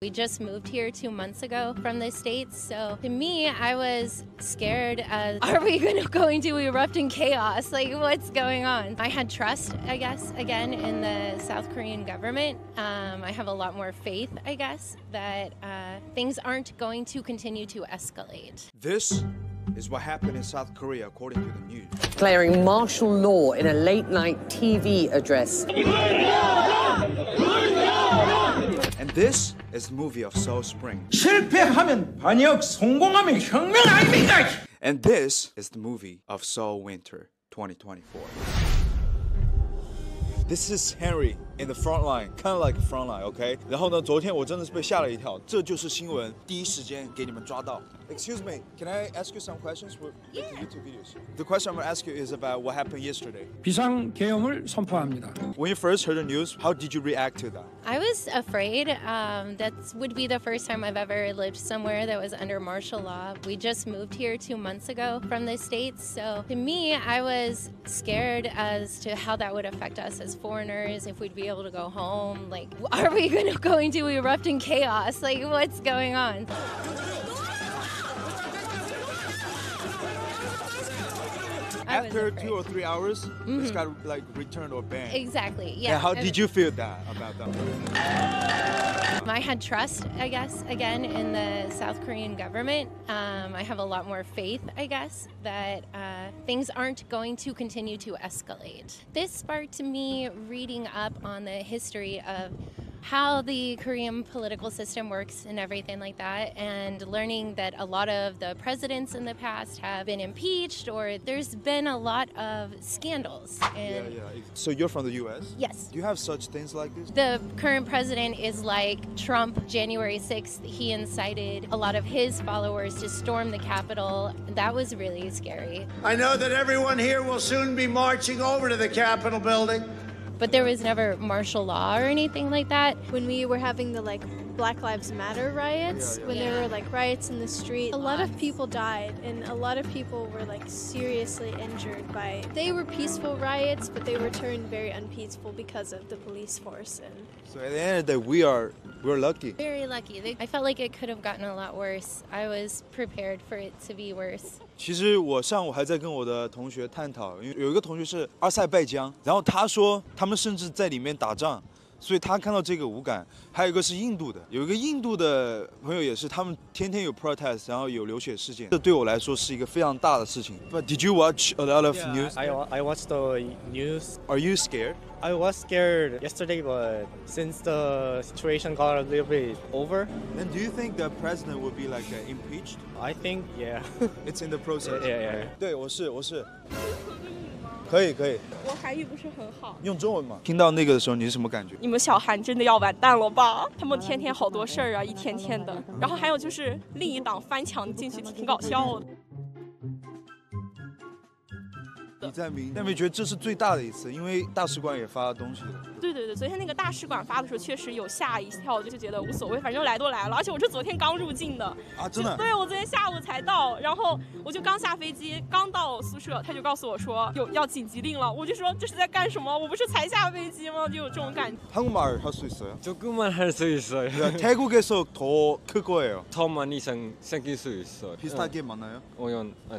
We just moved here 2 months ago from the States, so to me, I was scared as, are we going to erupt in chaos? Like, what's going on? I had trust, I guess, again, in the South Korean government. I have a lot more faith, I guess, that things aren't going to continue to escalate. This is what happened in South Korea, according to the news. Declaring martial law in a late-night TV address. And this is the movie of Seoul Spring. 실패하면 반역, 성공하면 혁명 아닙니까? And this is the movie of Seoul Winter 2024. This is Henry in the front line, kind of like a front line, okay? 然后呢，昨天我真的是被吓了一跳，这就是新闻，第一时间给你们抓到。Excuse me, can I ask you some questions with the YouTube videos? The question I'm going to ask you is about what happened yesterday. 비상 계엄을 선포합니다. When you first heard the news, how did you react to that? I was afraid. That would be the first time I've ever lived somewhere that was under martial law. We just moved here 2 months ago from the States, so to me, I was scared as to how that would affect us as foreigners, if we'd be able to go home. Like, are we going to erupt in chaos? Like, what's going on? After 2 or 3 hours, it's got like returned or banned. Exactly, yeah. And how did you feel about that? I had trust, I guess, again, in the South Korean government. I have a lot more faith, I guess, that things aren't going to continue to escalate. This sparked me reading up on the history of how the Korean political system works and everything like that, and learning that a lot of the presidents in the past have been impeached, or there's been a lot of scandals. And yeah. So you're from the U.S.? Yes. Do you have such things like this? The current president is like Trump. January 6th, he incited a lot of his followers to storm the Capitol. That was really scary. I know that everyone here will soon be marching over to the Capitol building. But there was never martial law or anything like that. When we were having the Black Lives Matter riots, when there were riots in the street, a lot of people died and a lot of people were seriously injured by. They were peaceful riots, but they were turned very unpeaceful because of the police force. And so at the end of the day, we're lucky. Very lucky. I felt like it could have gotten a lot worse. I was prepared for it to be worse. 其实我上午还在跟我的同学探讨，因为有一个同学是阿塞拜疆，然后他说他们甚至在里面打仗，所以他看到这个无感。还有一个是印度的，有一个印度的朋友也是，他们天天有 protest， 然后有流血事件。这对我来说是一个非常大的事情。But did you watch a lot of news? I watched the news. Are you scared? I was scared yesterday, but since the situation got a little bit over. And do you think the president will be impeached? I think, yeah. It's in the process. Yeah. 对，我是。可以。我韩语不是很好。用中文嘛。听到那个的时候，你是什么感觉？你们小韩真的要完蛋了吧？他们天天好多事儿啊，一天天的。然后还有就是另一党翻墙进去，挺搞笑的。李在明，但没觉得这是最大的一次，因为大使馆也发了东西了。对，昨天那个大使馆发的时候，确实有吓一跳，就觉得无所谓，反正来都来了。而且我是昨天刚入境的啊，真的？对，我昨天下午才到，然后我就刚下飞机，刚到宿舍，他就告诉我说要紧急令了。我就说这是在干什么？我不是才下飞机吗？就有这种感觉。한국말 할 수 있어요? 조금만 할 수 있어요. 태국에서 더 클 거예요. 더 많이 생길 수 있어요. 비슷하게 많아요?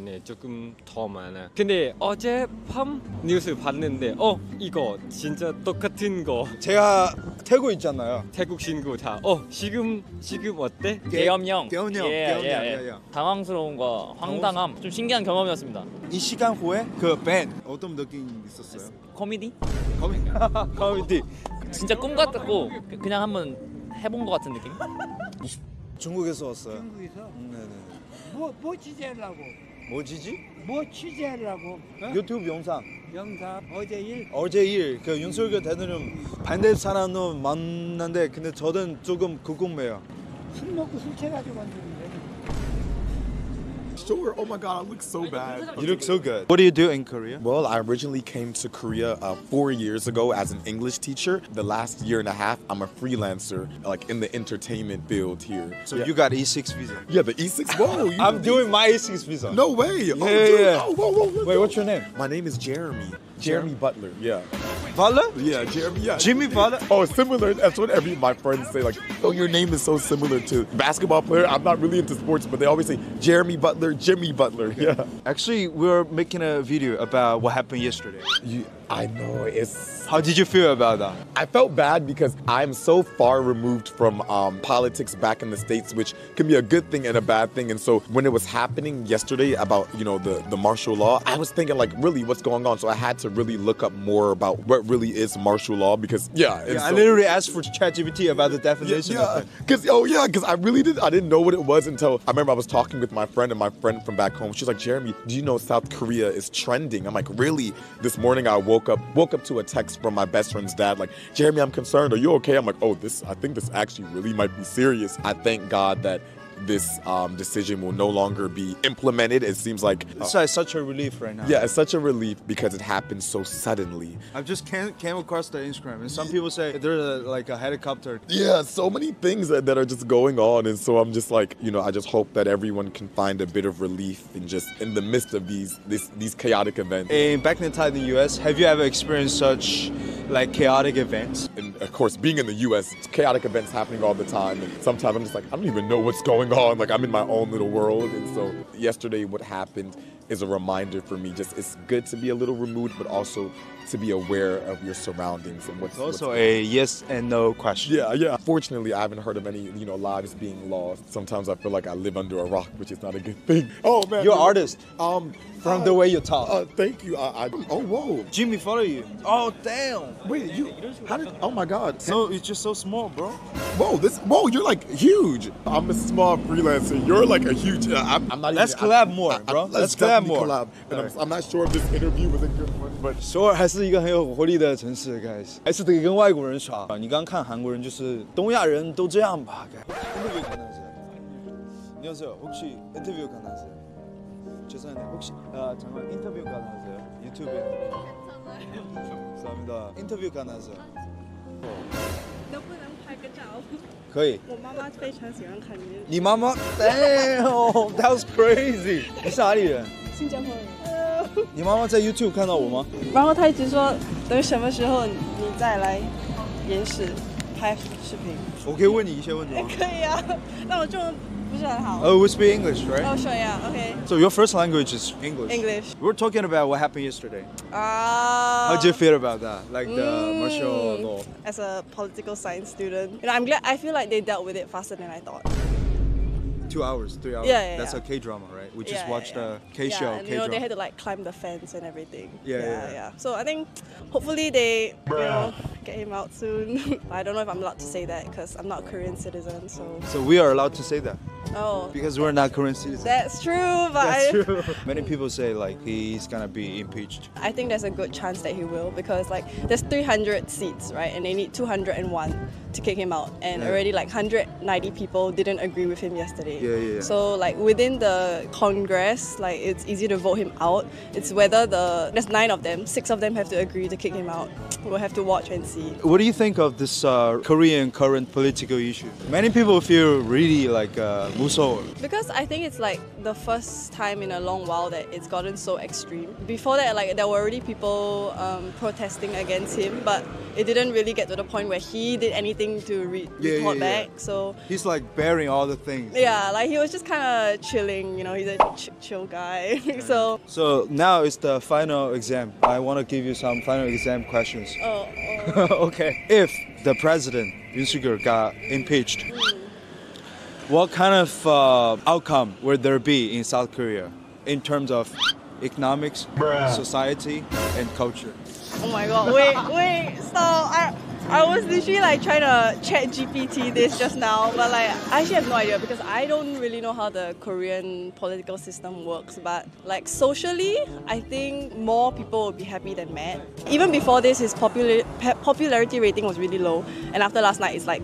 네, 조금 더 많아요. 근데 어젯밤 뉴스 봤는데 이거 진짜 똑같은 거. 제가 태국 있잖아요. 태국 친구 다. 지금 어때? 계엄령. 예. 당황스러운 거, 황당함. 좀 신기한 경험이었습니다. 이 시간 후에 그 밴 어떤 느낌 있었어요? 코미디? 코미디. 진짜 꿈 같았고 그냥 한번 해본 것 같은 느낌? 중국에서 왔어요. 중국에서? 네네. 뭐 취재하려고? 뭐 지지? 뭐 취재하려고? 유튜브 영상. 어제 일. 그 윤석열 대통령 반대 사람도 많은데 근데 저는 조금 궁금해요. 술 먹고 술 취해가지고 왔는데. Sure. Oh my God, I look so bad. You look so good. What do you do in Korea? Well, I originally came to Korea 4 years ago as an English teacher. The last year and a half, I'm a freelancer, in the entertainment field here. So you got E6 visa? Yeah, the E6. Whoa, I'm doing my E6 visa. No way. Yeah. Oh, whoa. Wait, what's your name? My name is Jeremy. Jeremy Butler. Yeah. Butler? Yeah, Jeremy. Yeah. Jimmy Butler? Oh, similar. That's what my friends say. Like, oh, your name is so similar to basketball player. I'm not really into sports, but they always say Jeremy Butler, Jimmy Butler. Yeah. Actually, we're making a video about what happened yesterday. I know, it's... How did you feel about that? I felt bad because I'm so far removed from politics back in the States, which can be a good thing and a bad thing. And so when it was happening yesterday about, you know, the martial law, I was thinking like, really, what's going on? So I had to really look up more about what really is martial law because, I literally asked for ChatGPT about the definition of it. Because I didn't know what it was until I remember I was talking with my friend, and my friend from back home, she's like, Jeremy, do you know South Korea is trending? I'm like, really? This morning I woke up to a text from my best friend's dad, like, Jeremy, I'm concerned. Are you okay? I'm like, oh, I think this actually really might be serious. I thank God that this decision will no longer be implemented. It seems like it's such a relief right now. Yeah, it's such a relief because it happened so suddenly. I've just came across the Instagram, and some people say there's like a helicopter. Yeah, so many things that are just going on, and so I'm just like, you know, I just hope that everyone can find a bit of relief in the midst of these chaotic events. Back in the US, have you ever experienced such like chaotic events? And of course, being in the US, chaotic events happening all the time, and sometimes I'm just like, I don't even know what's going on. Like, I'm in my own little world. And so yesterday what happened is a reminder for me. Just, it's good to be a little removed, but also to be aware of your surroundings and what's also a yes and no question. Yeah. Fortunately, I haven't heard of any, you know, lives being lost. Sometimes I feel like I live under a rock, which is not a good thing. Oh man, you're an artist. From the way you talk. Thank you. Oh whoa. Jimmy, follow you. Oh damn. Wait, how did? Oh my God. So it's just so small, bro. Whoa, you're like huge. I'm a small freelancer. You're like a huge. I'm not. Let's collab more, bro. Let's collab more. And I'm not sure if this interview was a good one, but 首尔还是一个很有活力的城市，guys。还是得跟外国人耍。你刚看韩国人就是东亚人都这样吧？인터뷰 가능하세요? 안녕하세요. 혹시 인터뷰 가능하세요? 죄송한데 혹시 잠깐 인터뷰 가능하세요? 유튜브 감사합니다. 인터뷰 가능하세요? 能不能拍个照？可以。我妈妈非常喜欢看你。你妈妈 ？Damn, that was crazy. 你是哪里人？新加坡人。你妈妈在 YouTube 看到我吗？然后她一直说，等什么时候你再来延时拍视频。我可以问你一些问题吗？可以啊，但我中文不是很好。Oh, we speak English, right? Oh, sure, yeah, okay. So your first language is English. English. We're talking about what happened yesterday. How do you feel about that? Like the martial law? As a political science student, you know, I feel like they dealt with it faster than I thought. 2 hours, 3 hours. Yeah. That's a K-drama, right? We just watched a K-show. And, you know, they had to like climb the fence and everything. Yeah. So I think hopefully they, you know, get him out soon. I don't know if I'm allowed to say that because I'm not a Korean citizen. So we are allowed to say that. Oh. Because we're not Korean citizens. That's true, but That's true. Many people say like he's gonna be impeached. I think there's a good chance that he will because like there's 300 seats, right? And they need 201 to kick him out. And already like 190 people didn't agree with him yesterday. Yeah. So like within the Congress, like it's easy to vote him out. It's whether there's 9 of them, 6 of them have to agree to kick him out. We'll have to watch and see. What do you think of this Korean current political issue? Many people feel really like 무서워. Because I think it's like the first time in a long while that it's gotten so extreme. Before that, like there were already people protesting against him, but it didn't really get to the point where he did anything to report back. So he's like bearing all the things. Yeah, like he was just kind of chilling. You know, he's a chill guy. So now it's the final exam. I want to give you some final exam questions. Oh. Okay. If the president Yoon Suk-yeol got impeached, what kind of outcome would there be in South Korea in terms of economics, society, and culture? Oh my God! Wait! Stop! I was literally like trying to chat GPT this just now, but like I actually have no idea because I don't really know how the Korean political system works. But like socially, I think more people will be happy than mad. Even before this, his popularity rating was really low, and after last night, it's like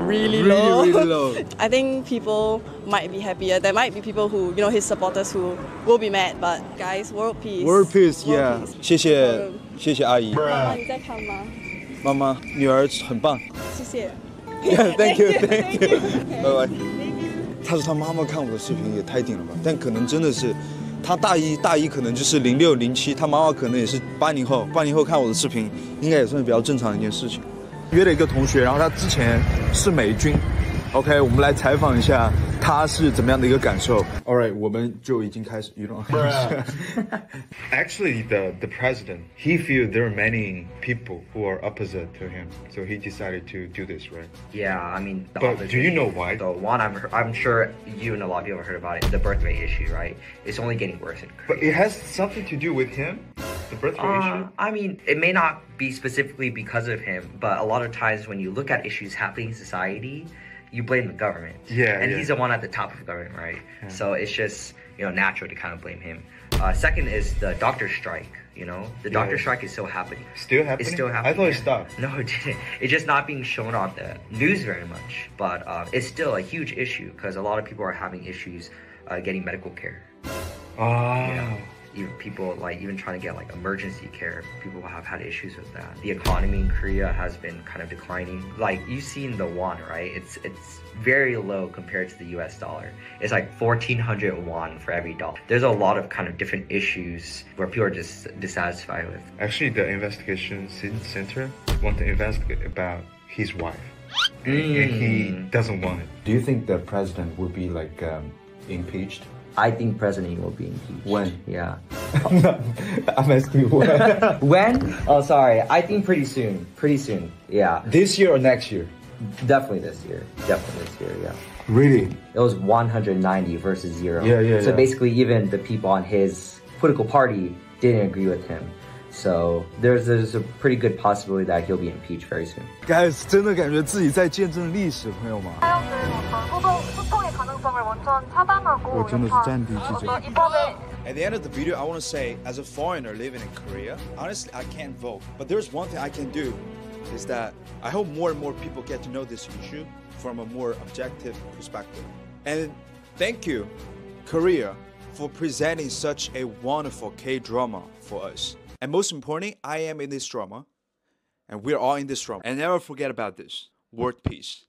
really low. I think people might be happier. There might be people who, you know, his supporters who will be mad. But guys, world peace. World peace, yeah. 谢谢阿姨。妈妈，你在看吗？妈妈，女儿很棒。谢谢。Thank you. 拜拜。他说他妈妈看我的视频也太顶了吧，但可能真的是他大一可能就是06、07，他妈妈可能也是80后，80后看我的视频，应该也算是比较正常的一件事情。约了一个同学，然后他之前是美军 ，OK， 我们来采访一下他是怎么样的一个感受。All right， 我们就已经开始。You know, actually, the president, he feels there are many people who are opposite to him, so he decided to do this, right? Yeah, I mean, but do you know why? The one I'm sure you and a lot of people have heard about it, the birth rate issue, right? It's only getting worse in Korea. But it has something to do with him. The birth rate issue? I mean, it may not be specifically because of him, but a lot of times when you look at issues happening in society, you blame the government. Yeah, and yeah. he's the one at the top of the government, right? Yeah. So it's just, natural to kind of blame him. Second is the doctor strike, The doctor strike is still happening. Still happening? It's still happening. I thought it stopped. No, it didn't. It's just not being shown on the news very much. But it's still a huge issue because a lot of people are having issues getting medical care. Even people even trying to get emergency care, people have had issues with that. The economy in Korea has been kind of declining. You've seen the won, right? It's very low compared to the US dollar. It's 1,400 won for every dollar. There's a lot of kind of different issues where people are just dissatisfied with. Actually, the investigation center want to investigate about his wife. And he doesn't want it. Do you think the president will be impeached? I think president will be impeached. When? Yeah. I'm asking you when. When? Oh, sorry. I think pretty soon. Pretty soon. Yeah. This year or next year? Definitely this year. Definitely this year, yeah. Really? It was 190 versus 0. Yeah. So basically even the people on his political party didn't agree with him. So there's a pretty good possibility that he'll be impeached very soon. Guys, 真的感觉自己在见证历史，朋友们。我真的是战地记者。At the end of the video, I want to say, as a foreigner living in Korea, honestly, I can't vote. But there's one thing I can do, is that I hope more and more people get to know this issue from a more objective perspective. And thank you, Korea, for presenting such a wonderful K-drama for us. And most importantly, I am in this drama, and we're all in this drama. And never forget about this, world peace.